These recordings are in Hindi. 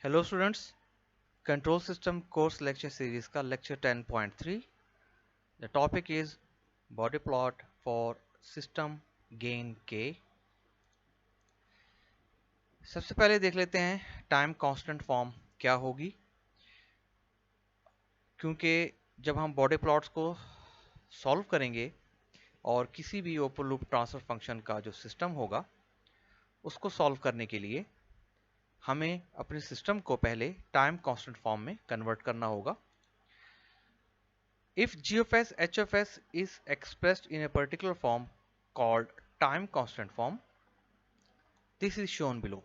Hello students, control system course lecture series का lecture 10.3। The topic is bode plot for system gain K. सबसे पहले देख लेते हैं टाइम कांस्टेंट फॉर्म क्या होगी, क्योंकि जब हम बॉडी प्लॉट्स को सॉल्व करेंगे और किसी भी ओपन लूप ट्रांसफर फंक्शन का जो सिस्टम होगा उसको सॉल्व करने के लिए हमें अपने सिस्टम को पहले टाइम कांस्टेंट फॉर्म में कन्वर्ट करना होगा। If g of s, h of s is expressed in a particular form called time constant form, this is shown below.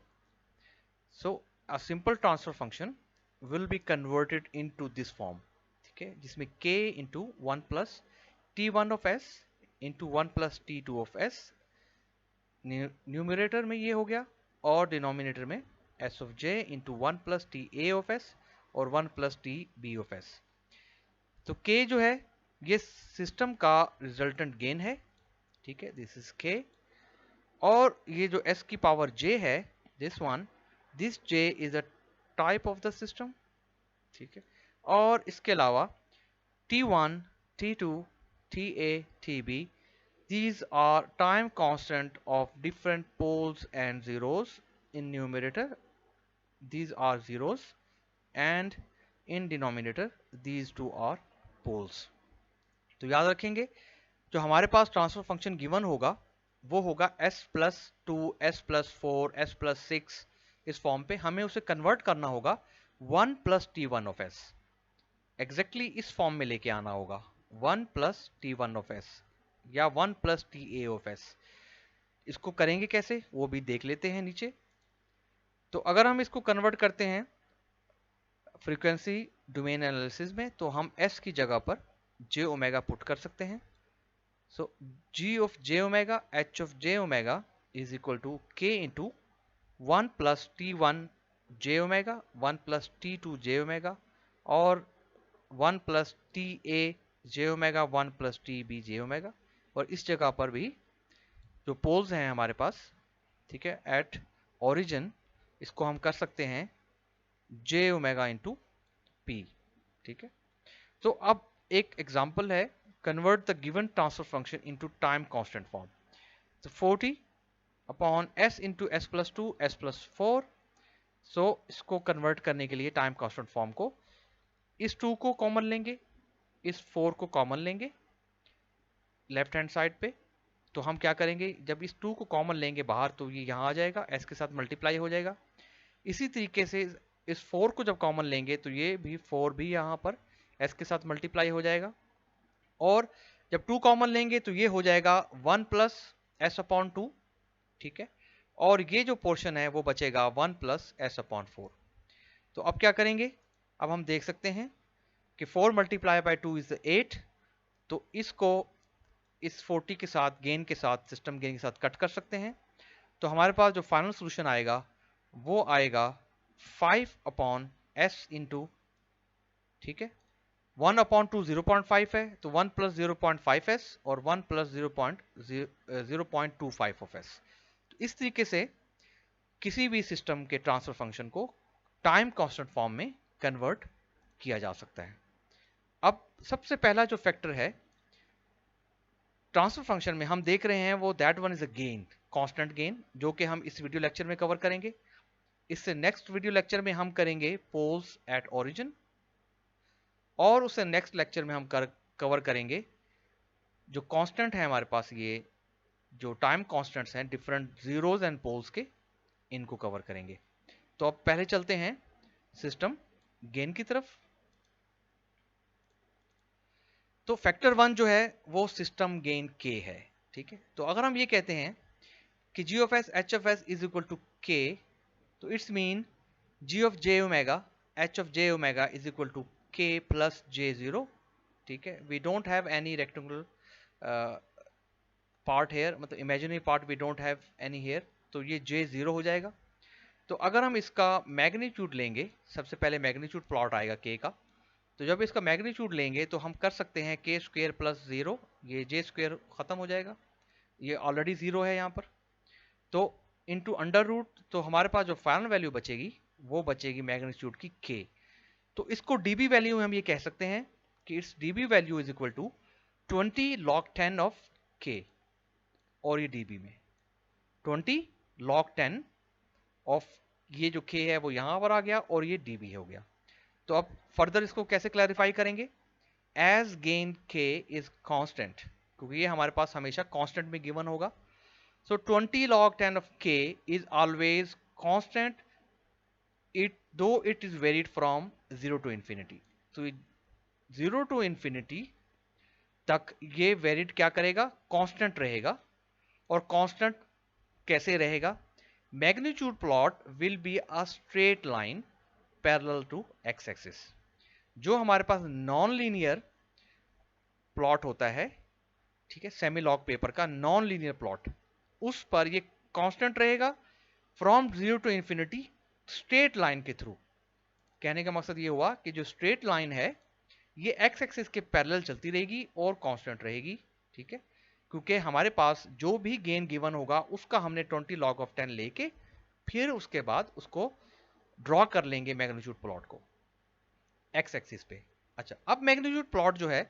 So a simple transfer function will be converted into this form, ठीक है, जिसमें k into 1 plus t1 of s into 1 plus t2 of s, numerator में ये हो गया और डिनोमिनेटर में s of j into 1 plus t a of s और 1 plus t b of s। तो k जो है ये सिस्टम का रिजल्टेंट गेन है, ठीक है, दिस इज k। और ये जो s की पावर j है, this j is a type of the system, ठीक है। और इसके अलावा t1, t2, ta, tb, these are time constant of different poles and zeros. In numerator these are zeros and in denominator these two are poles। तो याद रखेंगे जो हमारे पास ट्रांसफर फंक्शन गिवन होगा वो होगा s plus two, S plus four, S plus six. इस फॉर्म पे हमें उसे कन्वर्ट करना होगा 1 plus T one of S, exactly इस फॉर्म में लेके आना होगा 1 plus T one of S या 1 plus T A of S. इसको करेंगे कैसे वो भी देख लेते हैं नीचे। तो अगर हम इसको कन्वर्ट करते हैं फ्रीक्वेंसी डोमेन एनालिसिस में तो हम s की जगह पर j ओमेगा पुट कर सकते हैं। So g of j omega, h of j omega is equal to k into 1 plus t1 j omega, 1 plus t2 j omega और 1 plus ta j omega, 1 plus tb j omega। और इस जगह पर भी जो पोल्स हैं हमारे पास, ठीक है, एट ओरिजिन, इसको हम कर सकते हैं j ओमेगा इंटू p, ठीक है। तो अब एक एग्जांपल है, convert the given transfer function into time constant form। So 40 upon s into s plus 2 s plus 4। so इसको कन्वर्ट करने के लिए टाइम कांस्टेंट फॉर्म को इस 2 को कॉमन लेंगे, इस 4 को कॉमन लेंगे लेफ्ट हैंड साइड पे। तो हम क्या करेंगे, जब इस 2 को कॉमन लेंगे बाहर तो ये यहाँ आ जाएगा, s के साथ मल्टीप्लाई हो जाएगा। इसी तरीके से इस 4 को जब कॉमन लेंगे तो ये भी 4 भी यहाँ पर s के साथ मल्टीप्लाई हो जाएगा। और जब 2 कॉमन लेंगे तो ये हो जाएगा 1 प्लस एस अपॉन टू, ठीक है। और ये जो पोर्शन है वो बचेगा 1 प्लस एस अपॉन 4। तो अब क्या करेंगे, अब हम देख सकते हैं कि 4 मल्टीप्लाई बाई 2 इज 8। तो इसको इस 40 के साथ, गेन के साथ, सिस्टम गेन के साथ कट कर सकते हैं। तो हमारे पास जो फाइनल सोल्यूशन आएगा वो आएगा 5 अपॉन एस इंटू, ठीक है, 1 अपॉन टू 0.5 है तो 1 प्लस 0.5 एस और 1 प्लस 0.25 ऑफ एस। तो इस तरीके से किसी भी सिस्टम के ट्रांसफर फंक्शन को टाइम कांस्टेंट फॉर्म में कन्वर्ट किया जा सकता है। अब सबसे पहला जो फैक्टर है ट्रांसफर फंक्शन में हम देख रहे हैं वो that one is a gain, constant gain, जो कि हम इस वीडियो लेक्चर में कवर करेंगे। इससे नेक्स्ट वीडियो लेक्चर में हम करेंगे पोल्स एट ओरिजिन और उससे नेक्स्ट लेक्चर में हम कवर करेंगे जो कांस्टेंट है हमारे पास, ये जो टाइम कांस्टेंट्स हैं डिफरेंट जीरोज एंड पोल्स के, इनको कवर करेंगे। तो अब पहले चलते हैं सिस्टम गेन की तरफ। तो फैक्टर 1 जो है वो सिस्टम गेन के है, ठीक है। तो अगर हम ये कहते हैं कि g of s h of s is equal to k, तो it's mean g of j omega h of j omega is equal to k plus j0, ठीक है। We don't have any rectangular part here, मतलब imaginary part we don't have any here, तो ये j0 हो जाएगा। तो अगर हम इसका मैग्नीट्यूड लेंगे, सबसे पहले मैग्नीट्यूड प्लॉट आएगा k का। तो जब इसका मैग्नीट्यूड लेंगे तो हम कर सकते हैं k स्क्वेयर प्लस 0, ये j स्क्वेयर खत्म हो जाएगा, ये ऑलरेडी 0 है यहाँ पर। तो इंटू अंडर रूट, तो हमारे पास जो फाइनल वैल्यू बचेगी वो बचेगी मैग्नीट्यूड की k। तो इसको dB वैल्यू में हम ये कह सकते हैं कि its dB value is equal to 20 log 10 of k, और ये dB में 20 log 10 ऑफ ये जो k है वो यहां पर आ गया और ये dB हो गया। तो अब फर्दर इसको कैसे क्लैरिफाई करेंगे? As gain k is constant, क्योंकि ये हमारे पास हमेशा कांस्टेंट में गिवन होगा। So 20 log 10 of k is always constant it though it is varied from 0 to infinity। so 0 to infinity तक ये वेरिड क्या करेगा? कांस्टेंट रहेगा। और कांस्टेंट कैसे रहेगा? Magnitude plot will be a straight line parallel to X axis. जो हमारे पास नॉन लीनियर प्लॉट होता है, ठीक है, सेमी लॉग पेपर का नॉन लीनियर प्लॉट, उस पर ये कांस्टेंट रहेगा from 0 to infinity straight line के थ्रू। कहने का मकसद ये हुआ कि जो स्ट्रेट लाइन है ये एक्स एक्सिस के पैरेलल चलती रहेगी और कांस्टेंट रहेगी, ठीक है, क्योंकि हमारे पास जो भी गेन गिवन होगा उसका हमने 20 log ऑफ 10 लेके फिर उसके बाद उसको ड्रॉ कर लेंगे मैग्नीट्यूड प्लॉट को एक्स एक्सिस पे। अच्छा, अब मैग्नीट्यूड प्लॉट जो है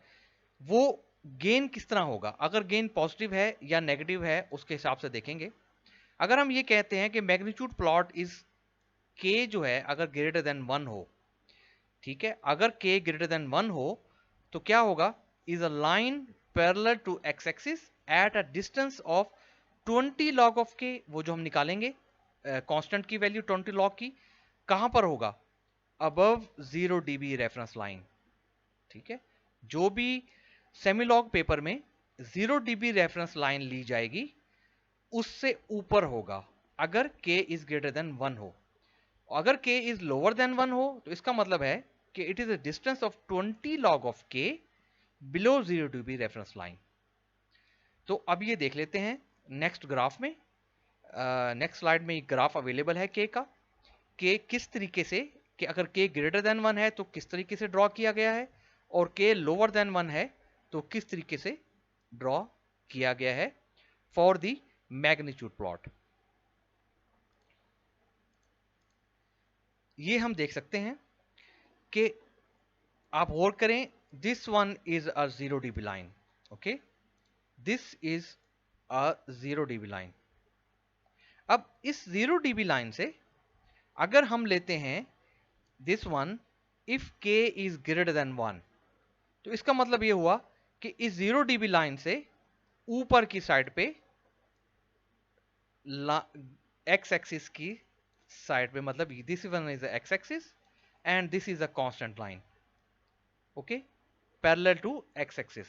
वो गेन किस तरह होगा, अगर गेन पॉजिटिव है या नेगेटिव है उसके हिसाब से देखेंगे। अगर हम ये कहते हैं कि मैग्नीट्यूड प्लॉट इज के जो है अगर ग्रेटर देन 1 हो, ठीक है, अगर k ग्रेटर देन 1 हो तो क्या होगा? Is a line parallel to X axis at a distance of 20 log of k। वो जो हम निकालेंगे कांस्टेंट की वैल्यू 20 log की, कहां पर होगा? अबव 0 dB रेफरेंस लाइन, ठीक है। जो भी सेमीलॉग पेपर में 0 dB रेफरेंस लाइन ली जाएगी उससे ऊपर होगा अगर k इज ग्रेटर देन 1 हो। अगर k इज लोअर देन 1 हो तो इसका मतलब है कि it is a distance of 20 log of k below 0 dB reference line. तो अब ये देख लेते हैं नेक्स्ट ग्राफ में। नेक्स्ट स्लाइड में एक ग्राफ अवेलेबल है k का, k किस तरीके से, कि अगर k ग्रेटर देन 1 है तो किस तरीके से ड्रॉ किया गया है, और k लोअर देन 1 है तो किस तरीके से ड्रॉ किया गया है फॉर द मैग्नीट्यूड प्लॉट। ये हम देख सकते हैं कि आप गौर करें, this one is a 0 dB line, okay, this is a 0 dB line. अब इस 0 dB लाइन से अगर हम लेते हैं this one, if k is greater then 1, तो इसका मतलब यह हुआ कि इस 0 dB लाइन से ऊपर की साइड पे एक्स एक्सिस की साइड पे, मतलब this one is X axis and this is a constant line, okay, parallel to X axis.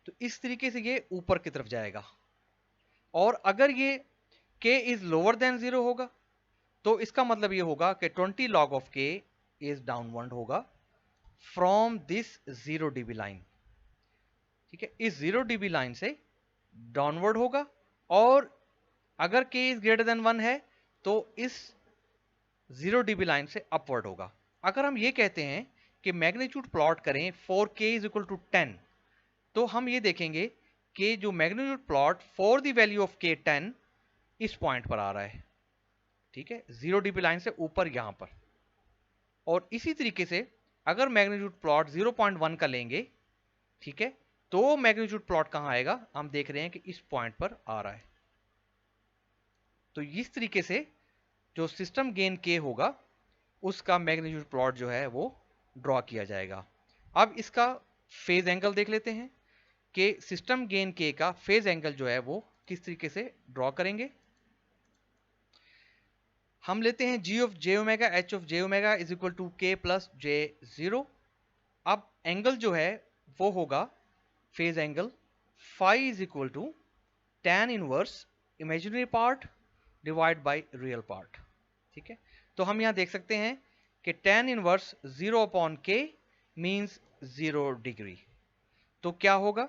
तो इस तरीके से ये ऊपर की तरफ जाएगा। और अगर ये k इज लोअर देन 0 होगा तो इसका मतलब ये होगा कि 20 log of k is downward होगा फ्रॉम दिस 0 dB लाइन, ठीक है, इस 0 dB लाइन से डाउनवर्ड होगा। और अगर k इज ग्रेटर देन 1 है तो इस 0 dB लाइन से अपवर्ड होगा। अगर हम ये कहते हैं कि मैग्नीट्यूड प्लॉट करें for k is equal to 10, तो हम ये देखेंगे कि जो magnitude plot for the value of k 10 इस पॉइंट पर आ रहा है, ठीक है, 0 dB लाइन से ऊपर यहां पर। और इसी तरीके से अगर मैग्नीट्यूड प्लॉट 0.1 का लेंगे, ठीक है, तो मैग्नीट्यूड प्लॉट कहां आएगा? हम देख रहे हैं कि इस पॉइंट पर आ रहा है। तो इस तरीके से जो सिस्टम गेन k होगा उसका मैग्नीट्यूड प्लॉट जो है वो ड्रॉ किया जाएगा। अब इसका फेज एंगल देख लेते हैं कि सिस्टम गेन k का फेज एंगल जो है वो किस तरीके से ड्रॉ करेंगे। हम लेते हैं g of j omega h of j omega is equal to k plus j 0। अब एंगल जो है वो होगा phase angle phi is equal to tan inverse imaginary part divide by real part, ठीक है। तो हम यहां देख सकते हैं कि tan inverse 0 upon k means 0 degree. तो क्या होगा?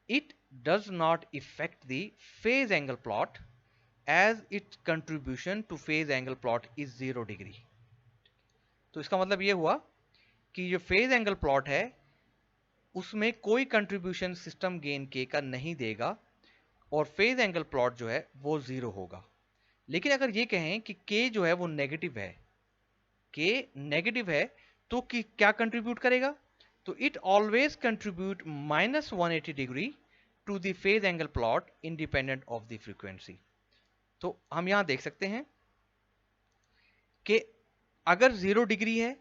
It does not effect the phase angle plot as its contribution to phase angle plot is 0 degree. तो इसका मतलब यह हुआ कि जो फेज एंगल प्लॉट है उसमें कोई कंट्रीब्यूशन सिस्टम गेन k का नहीं देगा और फेज एंगल प्लॉट जो है वो 0 होगा। लेकिन अगर ये कहें कि k जो है वो नेगेटिव है, k नेगेटिव है, तो क्या कंट्रीब्यूट करेगा? तो it always contribute -180 degree to the phase angle plot independent of the frequency. तो हम यहां देख सकते हैं कि अगर 0 डिग्री है,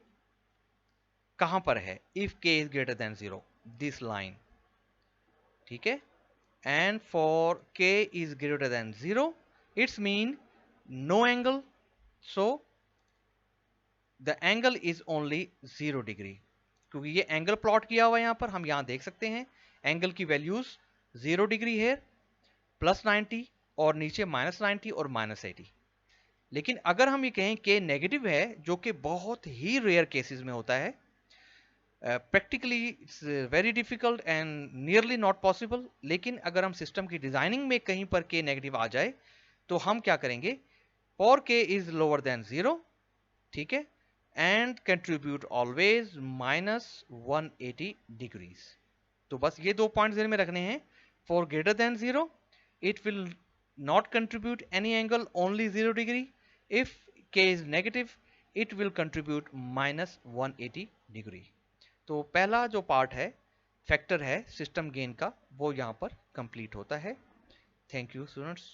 कहां पर है? If k is greater than 0, this line, ठीक है। And for k is greater than 0, it's mean no angle, so the angle is only 0 degree. क्योंकि ये एंगल प्लॉट किया हुआ है यहां पर, हम यहां देख सकते हैं एंगल की वैल्यूज 0 डिग्री है, +90 और नीचे -90 और -80। लेकिन अगर हम ये कहें कि नेगेटिव है, जो कि बहुत ही रेयर केसेस में होता है, practically it's very difficult and nearly not possible, लेकिन अगर हम सिस्टम की डिजाइनिंग में कहीं पर के नेगेटिव आ जाए तो हम क्या करेंगे? फॉर के इज लोअर देन 0, ठीक है, एंड कंट्रीब्यूट ऑलवेज -180 डिग्रीज। तो बस ये 2 पॉइंट ध्यान में रखने हैं। For greater than 0 it will not contribute any angle, only 0 degree. If k is negative, it will contribute -180 degree. तो पहला जो पार्ट है, फैक्टर है सिस्टम गेन का, वो यहाँ पर कंप्लीट होता है। Thank you students.